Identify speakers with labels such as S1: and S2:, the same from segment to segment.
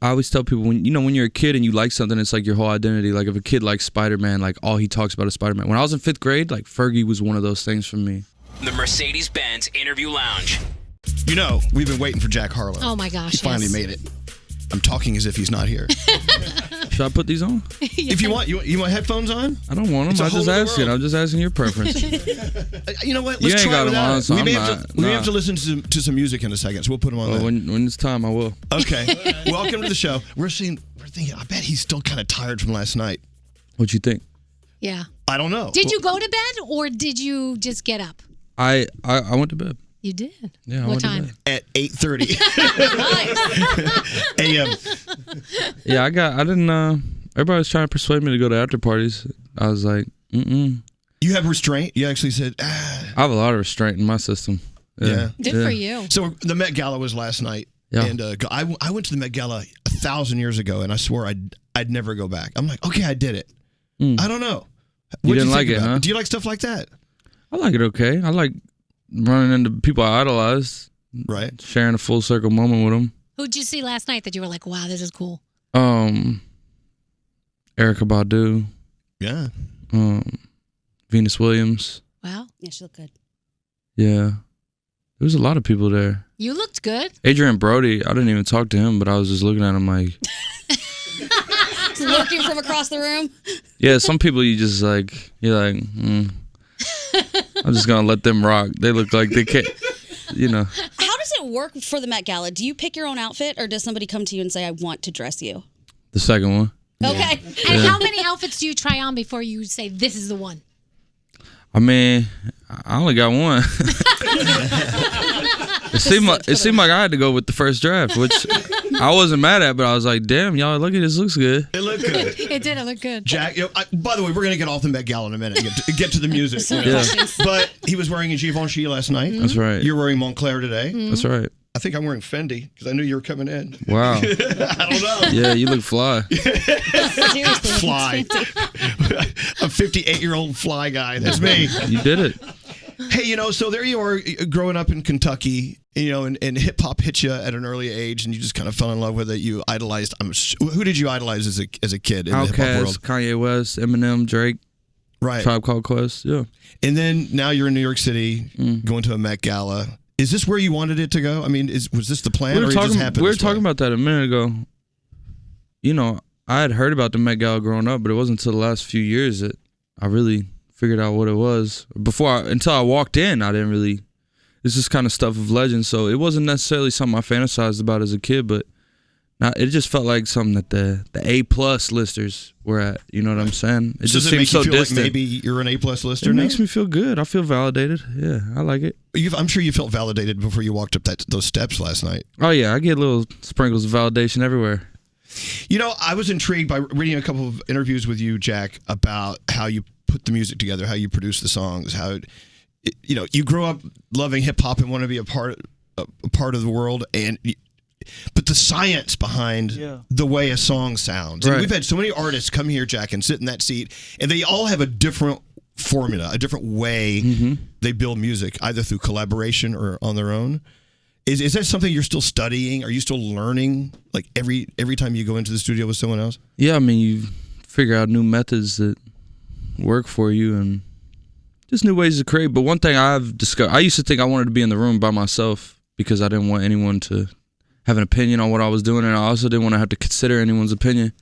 S1: I always tell people when you're a kid and you like something, it's like your whole identity. Like if a kid likes Spider-Man, like all he talks about is Spider-Man. When I was in 5th grade, like Fergie was one of those things for me.
S2: The Mercedes-Benz Interview Lounge.
S3: We've been waiting for Jack Harlow.
S4: Oh my gosh,
S3: he finally made it. I'm talking as if he's not here.
S1: Should I put these on?
S3: If you want, you want headphones on?
S1: I don't want them. I'm just asking your preference.
S3: You know what?
S1: You
S3: Let's
S1: ain't
S3: try
S1: got them
S3: without
S1: on,
S3: it.
S1: so
S3: We may
S1: I'm
S3: have to listen to some music in a second, so we'll put them on.
S1: Well, when it's time, I will.
S3: Okay. Welcome to the show. We're thinking. I bet he's still kind of tired from last night.
S1: What'd you think?
S4: Yeah.
S3: I don't know.
S4: Did you go to bed or did you just get up?
S1: I went to bed.
S4: You did?
S1: Yeah.
S4: What time?
S3: At 8:30 a.m.
S1: Yeah, I didn't. Everybody was trying to persuade me to go to after parties. I was like, mm-mm.
S3: You have restraint? You actually said,
S1: I have a lot of restraint in my system.
S3: Yeah.
S4: Good for you.
S3: So the Met Gala was last night.
S1: Yeah.
S3: And I went to the Met Gala 1,000 years ago, and I swore I'd never go back. I'm like, okay, I did it. I don't know.
S1: You didn't like it, huh?
S3: Do you like stuff like that?
S1: I like it okay. I like running into people I idolize.
S3: Right.
S1: Sharing a full circle moment with them.
S4: Who'd you see last night that you were like, wow, this is cool?
S1: Erykah Badu.
S3: Yeah.
S1: Venus Williams.
S4: Wow.
S5: Yeah, she looked good.
S1: Yeah. There was a lot of people there.
S4: You looked good.
S1: Adrian Brody, I didn't even talk to him, but I was just looking at him like...
S5: Looking from across the room?
S1: Yeah, some people you're like, I'm just going to let them rock. They look like they can't,
S5: How does it work for the Met Gala? Do you pick your own outfit or does somebody come to you and say, I want to dress you?
S1: The second one.
S5: Okay.
S4: And how many outfits do you try on before you say, this is the one?
S1: I mean, I only got one. It seemed like I had to go with the first draft, which I wasn't mad at, but I was like, damn, y'all, look at this, looks good.
S3: It looked good.
S4: It did, it looked good.
S3: Jack, by the way, we're going to get off the Met Gala in a minute and get to the music.
S1: Yeah.
S3: But he was wearing a Givenchy last night.
S1: That's right.
S3: You're wearing Montclair today.
S1: That's right.
S3: I think I'm wearing Fendi because I knew you were coming in.
S1: Wow.
S3: I don't know.
S1: Yeah, you look fly.
S5: Seriously.
S3: Fly. A 58-year-old fly guy. That's me.
S1: You did it.
S3: Hey, so there you are growing up in Kentucky, and hip-hop hit you at an early age, and you just kind of fell in love with it. You idolized. Who did you idolize as a kid in the hip-hop world?
S1: Outkast, Kanye West, Eminem, Drake,
S3: right.
S1: Tribe Called Quest, yeah.
S3: And then now you're in New York City, going to a Met Gala. Is this where you wanted it to go? I mean, was this the plan, or it just happened?
S1: We were talking about that a minute ago. I had heard about the Met Gala growing up, but it wasn't until the last few years that I really figured out what it was. Until I walked in, I didn't really. It's just kind of stuff of legend, so it wasn't necessarily something I fantasized about as a kid, but it just felt like something that the A+ listers were at. You know what I'm saying? It just seems so distant.
S3: Like maybe you're an A+ lister
S1: It
S3: now?
S1: makes me feel good. I feel validated. Yeah, I like it.
S3: I'm sure you felt validated before you walked up those steps last night.
S1: Oh yeah, I get little sprinkles of validation everywhere.
S3: I was intrigued by reading a couple of interviews with you, Jack, about how you put the music together, how you produce the songs, how you grew up loving hip hop and want to be a part of the world, but the science behind the way a song sounds. And we've had so many artists come here, Jack, and sit in that seat, and they all have a different formula, a different way they build music, either through collaboration or on their own. Is that something you're still studying? Are you still learning, like every time you go into the studio with someone else?
S1: Yeah, I mean, you figure out new methods that work for you and just new ways to create. But one thing I've discovered, I used to think I wanted to be in the room by myself because I didn't want anyone to have an opinion on what I was doing, and I also didn't want to have to consider anyone's opinion.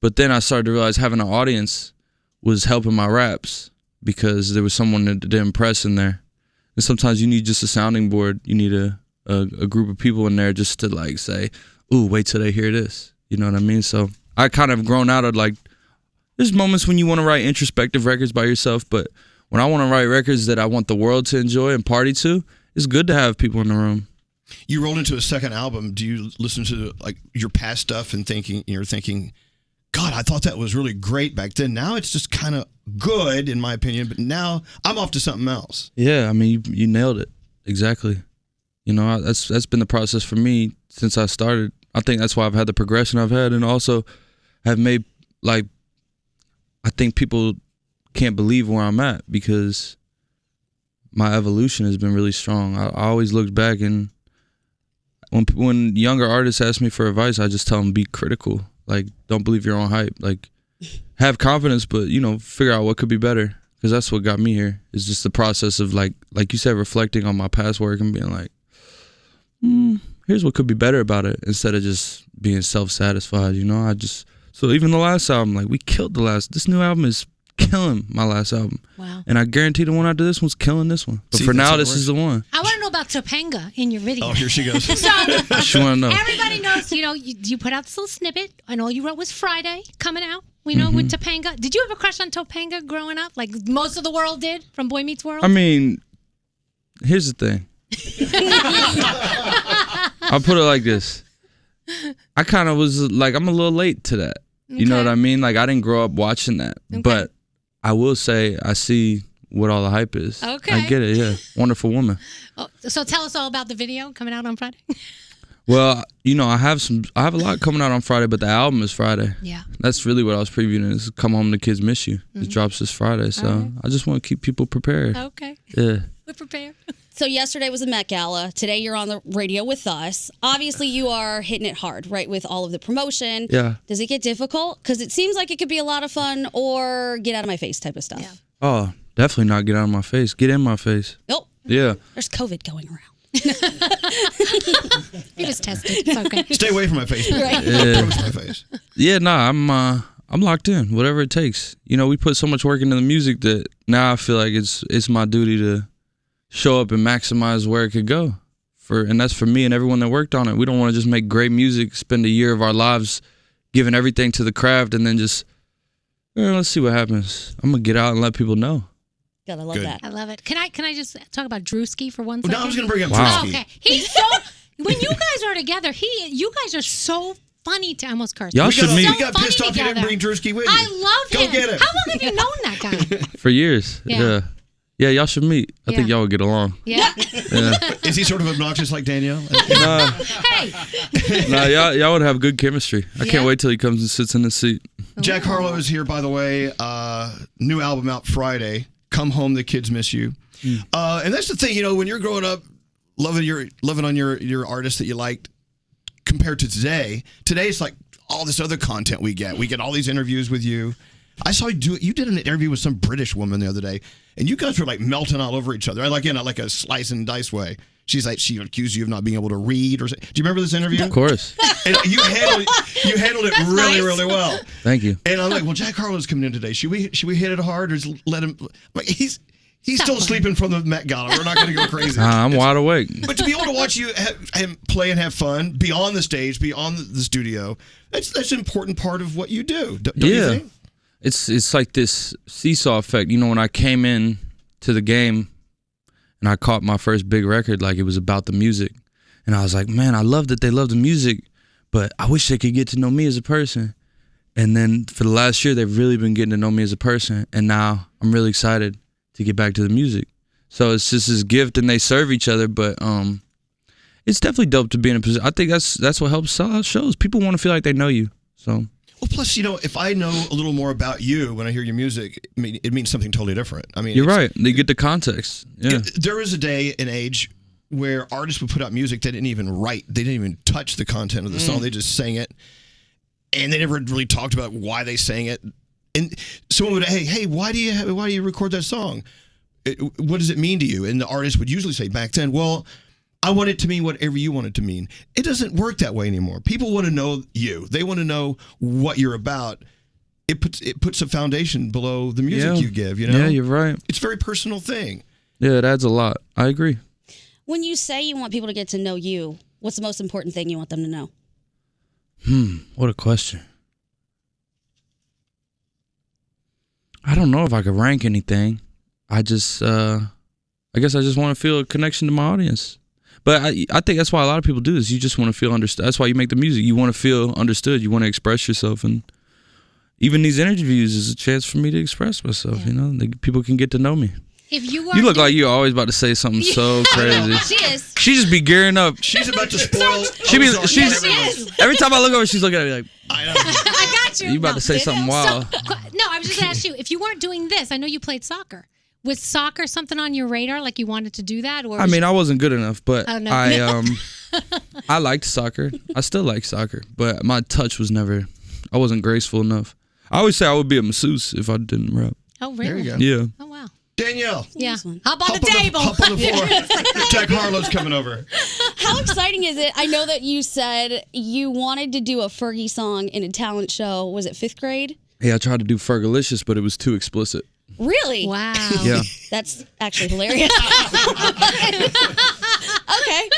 S1: But then I started to realize having an audience was helping my raps because there was someone to impress in there. And sometimes you need just a sounding board. You need a group of people in there just to like say, ooh, wait till they hear this. You know what I mean? So I kind of grown out of like, there's moments when you want to write introspective records by yourself, but when I want to write records that I want the world to enjoy and party to, it's good to have people in the room.
S3: You rolled into a second album. Do you listen to like your past stuff and you're thinking, God, I thought that was really great back then. Now it's just kind of good in my opinion, but now I'm off to something else.
S1: Yeah, I mean, you nailed it. Exactly. That's been the process for me since I started. I think that's why I've had the progression I've had, and also have made, like, I think people can't believe where I'm at because my evolution has been really strong. I always looked back and when younger artists ask me for advice, I just tell them be critical. Like, don't believe your own hype. Like, have confidence, but figure out what could be better. Because that's what got me here. It's just the process of like you said, reflecting on my past work and being like, here's what could be better about it, instead of just being self-satisfied. So even the last album, like, we killed this new album is killing my last album.
S4: Wow.
S1: And I guarantee the one after this one's killing this one. But for now, this is the one.
S4: I want to know about Topanga in your video.
S3: Oh, here she goes.
S4: So,
S1: she want to know.
S4: Everybody knows, you put out this little snippet, and all you wrote was Friday coming out. We know with Topanga. Did you have a crush on Topanga growing up, like most of the world did from Boy Meets World?
S1: I mean, here's the thing. I'll put it like this. I kind of was like, I'm a little late to that. Okay. You know what I mean? Like, I didn't grow up watching that. Okay. But I will say I see what all the hype is.
S4: Okay.
S1: I get it, yeah. Wonderful woman.
S4: Oh, so tell us all about the video coming out on Friday.
S1: Well, I have a lot coming out on Friday, but the album is Friday.
S4: Yeah.
S1: That's really what I was previewing, is Come Home, the Kids Miss You. It drops this Friday, so I just want to keep people prepared.
S4: Okay.
S1: Yeah.
S4: We're prepared.
S5: So yesterday was the Met Gala. Today you're on the radio with us. Obviously you are hitting it hard, right, with all of the promotion.
S1: Yeah.
S5: Does it get difficult? Because it seems like it could be a lot of fun, or get out of my face type of stuff.
S4: Yeah.
S1: Oh, definitely not get out of my face. Get in my face.
S5: Nope.
S1: Yeah.
S5: There's COVID going around.
S4: You just tested. It's okay.
S3: Stay away from my face.
S5: Right.
S1: Yeah.
S3: Approach my face.
S1: Yeah, I'm locked in. Whatever it takes. We put so much work into the music that now I feel like it's my duty to show up and maximize where it could go. And that's for me and everyone that worked on it. We don't want to just make great music, spend a year of our lives giving everything to the craft, and then just let's see what happens. I'm gonna get out and let people know.
S5: God, I love that.
S4: I love it. Can I just talk about Drewski for 1 second?
S3: No, I was going to bring up
S1: Wow.
S3: Drewski.
S4: Okay. He's so when you guys are together, you guys are so funny to almost curse.
S1: Y'all should meet.
S3: We got pissed off you didn't bring Drewski with you.
S4: I love
S3: Go
S4: him.
S3: get him.
S4: How long have you known that guy?
S1: For years.
S4: Yeah.
S1: Yeah, y'all should meet. I think y'all would get along.
S4: Yeah.
S1: Yeah.
S3: Is he sort of obnoxious like Danielle?
S1: Nah,
S4: Hey.
S1: y'all would have good chemistry. I
S4: Yeah.
S1: can't wait till he comes and sits in his seat.
S3: Jack Harlow is here, by the way. New album out Friday. Come Home, the Kids Miss You. And that's the thing, when you're growing up, living on your artist that you liked, compared to today it's like all this other content we get. We get all these interviews with you. I saw you did an interview with some British woman the other day, and you guys were like melting all over each other. I like in like a slice and dice way. She's like, she accused you of not being able to read or something. Do you remember this interview?
S1: Of course.
S3: And you handled it really, really well.
S1: Thank you.
S3: And I'm like, well, Jack Harlow's coming in today. Should we hit it hard or just let him? Like, he's still sleeping from the Met Gala. We're not going to go crazy.
S1: I'm wide awake.
S3: But to be able to watch you him play and have fun beyond the stage, beyond the studio, that's an important part of what you do. Don't you think?
S1: It's like this seesaw effect. When I came in to the game and I caught my first big record, like, it was about the music. And I was like, man, I love that they love the music, but I wish they could get to know me as a person. And then for the last year, they've really been getting to know me as a person. And now I'm really excited to get back to the music. So it's just this gift, and they serve each other. But it's definitely dope to be in a position. I think that's what helps sell out shows. People want to feel like they know you. So.
S3: Well, plus, if I know a little more about you when I hear your music, it means something totally different. I mean,
S1: you're right. They get the context. Yeah.
S3: There was a day and age where artists would put out music they didn't even write. They didn't even touch the content of the song. They just sang it, and they never really talked about why they sang it. And someone would, hey, why do you record that song? What does it mean to you? And the artist would usually say back then, well, I want it to mean whatever you want it to mean. It doesn't work that way anymore. People want to know you. They want to know what you're about. It puts a foundation below the music you give,
S1: Yeah, you're right.
S3: It's a very personal thing.
S1: Yeah, it adds a lot. I agree.
S5: When you say you want people to get to know you, what's the most important thing you want them to know?
S1: What a question. I don't know if I could rank anything. I guess I just want to feel a connection to my audience. But I think that's why a lot of people do this. You just want to feel understood. That's why you make the music. You want to feel understood. You want to express yourself. And even these interviews is a chance for me to express myself. People can get to know me.
S4: If you
S1: look like you're always about to say something so crazy.
S5: She is.
S1: She just be gearing up.
S3: She's about to spoil.
S1: She's every time I look over, she's looking at me like,
S3: I know.
S4: I got you.
S1: You about to say something wild.
S4: No, I was just going to ask you, if you weren't doing this, I know you played soccer. Was soccer something on your radar, like you wanted to do that? Or
S1: I mean, I wasn't good enough, but
S4: Oh, no.
S1: I liked soccer. I still like soccer, but my touch was never. I wasn't graceful enough. I always say I would be a masseuse if I didn't rap.
S4: Oh, really?
S3: There you go.
S1: Yeah.
S4: Oh, wow.
S3: Danielle.
S4: Yeah. Hop on the table.
S3: Hop on the floor. Jack Harlow's coming over.
S5: How exciting is it? I know that you said you wanted to do a Fergie song in a talent show. Was it 5th grade?
S1: Yeah, I tried to do Fergalicious, but it was too explicit.
S5: Really?
S4: Wow.
S1: Yeah.
S5: That's actually hilarious. Okay.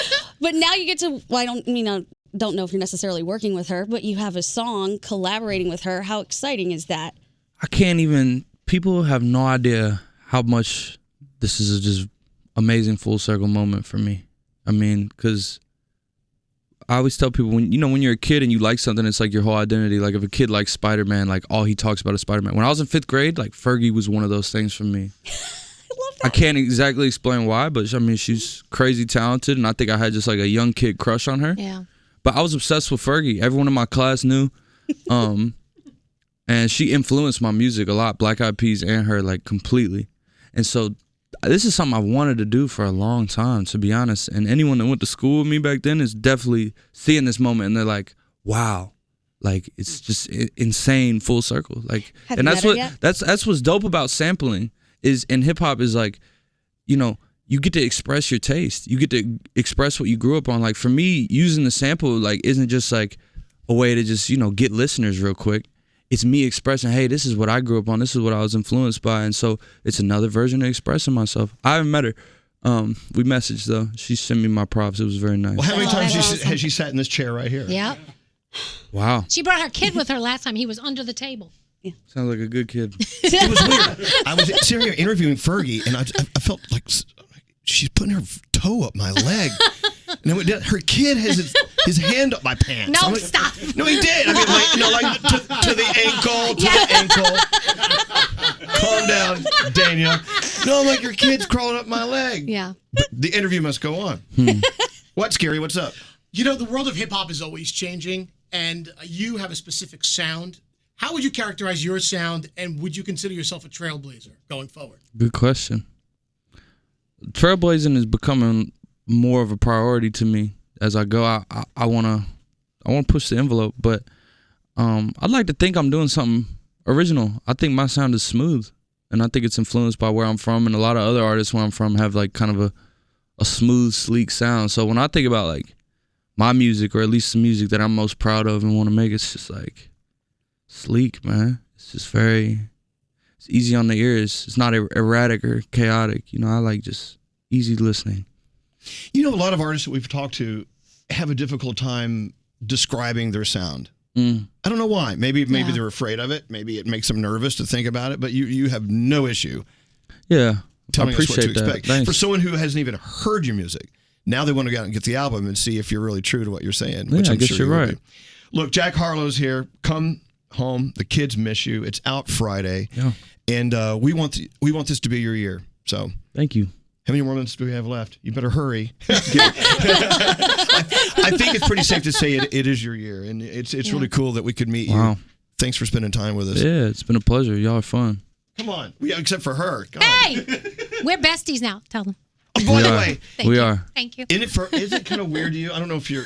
S5: But now you get to, well, I don't know if you're necessarily working with her, but you have a song collaborating with her. How exciting is that?
S1: I can't even, people have no idea how much this is a just amazing full circle moment for me. I mean, because I always tell people, when you're a kid and you like something, it's like your whole identity. Like if a kid likes Spider-Man, like all he talks about is Spider-Man. When I was in 5th grade, like Fergie was one of those things for me.
S5: I love that.
S1: I can't exactly explain why, but I mean, she's crazy talented, and I think I had just like a young kid crush on her.
S4: Yeah.
S1: But I was obsessed with Fergie. Everyone in my class knew. And she influenced my music a lot, Black Eyed Peas and her, like completely. And so this is something I wanted to do for a long time, to be honest. And anyone that went to school with me back then is definitely seeing this moment, and they're like, wow. Like it's just insane full circle. Like,
S5: Have
S1: and
S5: you
S1: that's
S5: met her
S1: what
S5: yet?
S1: that's what's dope about sampling is, in hip hop, is like, you get to express your taste. You get to express what you grew up on. Like for me, using the sample like isn't just like a way to just, get listeners real quick. It's me expressing, hey, this is what I grew up on. This is what I was influenced by. And so it's another version of expressing myself. I haven't met her. We messaged though. She sent me my props. It was very nice.
S3: Well, how many times
S4: that's awesome.
S3: has she sat in this chair right here?
S4: Yeah.
S1: Wow.
S4: She brought her kid with her last time. He was under the table.
S1: Sounds like a good kid.
S3: It was weird. I was sitting here interviewing Fergie, and I felt like she's putting her toe up my leg. And then her kid has his hand up my pants.
S4: No,
S3: I'm like,
S4: stop.
S3: No, he did. I mean, like to the ankle, to the ankle. Calm down, Danielle. No, I'm like, your kid's crawling up my leg.
S4: Yeah.
S3: But the interview must go on. What, Scary? What's up?
S6: The world of hip-hop is always changing, and you have a specific sound. How would you characterize your sound, and would you consider yourself a trailblazer going forward?
S1: Good question. Trailblazing is becoming more of a priority to me as I go. I wanna push the envelope, but I'd like to think I'm doing something original. I think my sound is smooth, and I think it's influenced by where I'm from, and a lot of other artists where I'm from have like kind of a smooth, sleek sound. So when I think about like my music, or at least the music that I'm most proud of and want to make, it's just like sleek, man. It's just it's easy on the ears. It's not erratic or chaotic. I like just easy listening.
S3: A lot of artists that we've talked to have a difficult time describing their sound. I don't know why. Maybe they're afraid of it. Maybe it makes them nervous to think about it, but you have no issue.
S1: Yeah.
S3: Telling us what to
S1: appreciate that.
S3: expect.
S1: Thanks.
S3: For someone who hasn't even heard your music, now they want to go out and get the album and see if you're really true to what you're saying. Which
S1: Yeah, I
S3: I'm
S1: guess
S3: sure
S1: you're
S3: you will
S1: right.
S3: be. Look, Jack Harlow's here. Come home. The kids miss you. It's out Friday.
S1: Yeah.
S3: And we want this to be your year. So
S1: Thank you.
S3: how many more months do we have left? You better hurry. I think it's pretty safe to say it is your year, and it's really cool that we could meet you.
S1: Wow.
S3: Thanks for spending time with us.
S1: Yeah, it's been a pleasure. Y'all are fun.
S3: Come on. Except for her. God.
S4: Hey, we're besties now. Tell them.
S3: By the way,
S4: Thank
S1: We
S4: you.
S1: are.
S4: Thank you.
S3: is it kind of weird to you? I don't know if you're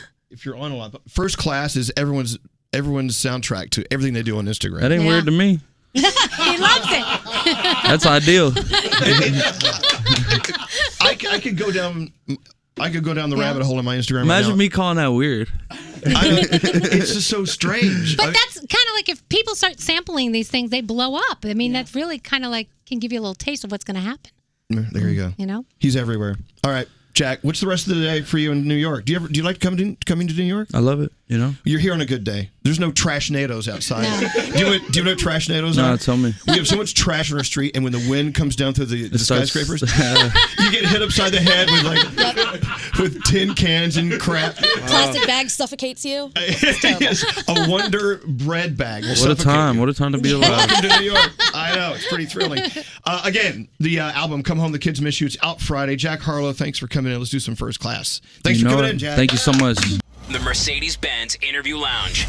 S3: on a lot, but First Class is everyone's soundtrack to everything they do on Instagram.
S1: That ain't
S4: Yeah.
S1: weird to me.
S4: He loves it.
S1: That's ideal.
S3: I could go down the rabbit hole in my Instagram.
S1: Imagine
S3: right
S1: me calling that weird.
S3: now. It's just so strange.
S4: But that's kind of like if people start sampling these things, they blow up. I mean, that's really kind of like can give you a little taste of what's going to happen.
S3: There you go. He's everywhere. All right, Jack. What's the rest of the day for you in New York? Do you like coming to New York?
S1: I love it.
S3: You're here on a good day. There's no trash-nados outside.
S4: No.
S3: Do you know what trash-nados
S1: No,
S3: are?
S1: tell me.
S3: We have so much trash on our street, and when the wind comes down through the
S1: starts-
S3: skyscrapers, you get hit upside the head with tin cans and crap.
S5: Plastic bag suffocates you.
S3: Yes, a Wonder bread bag. Will
S1: What a
S3: suffocate
S1: time.
S3: you.
S1: What a time to be alive.
S3: Welcome to New York. I know. It's pretty thrilling. Again, the album, Come Home, The Kids Miss You, it's out Friday. Jack Harlow, thanks for coming in. Let's do some First Class. Thanks for coming in, Jack.
S1: Thank you so much.
S2: The Mercedes-Benz Interview Lounge.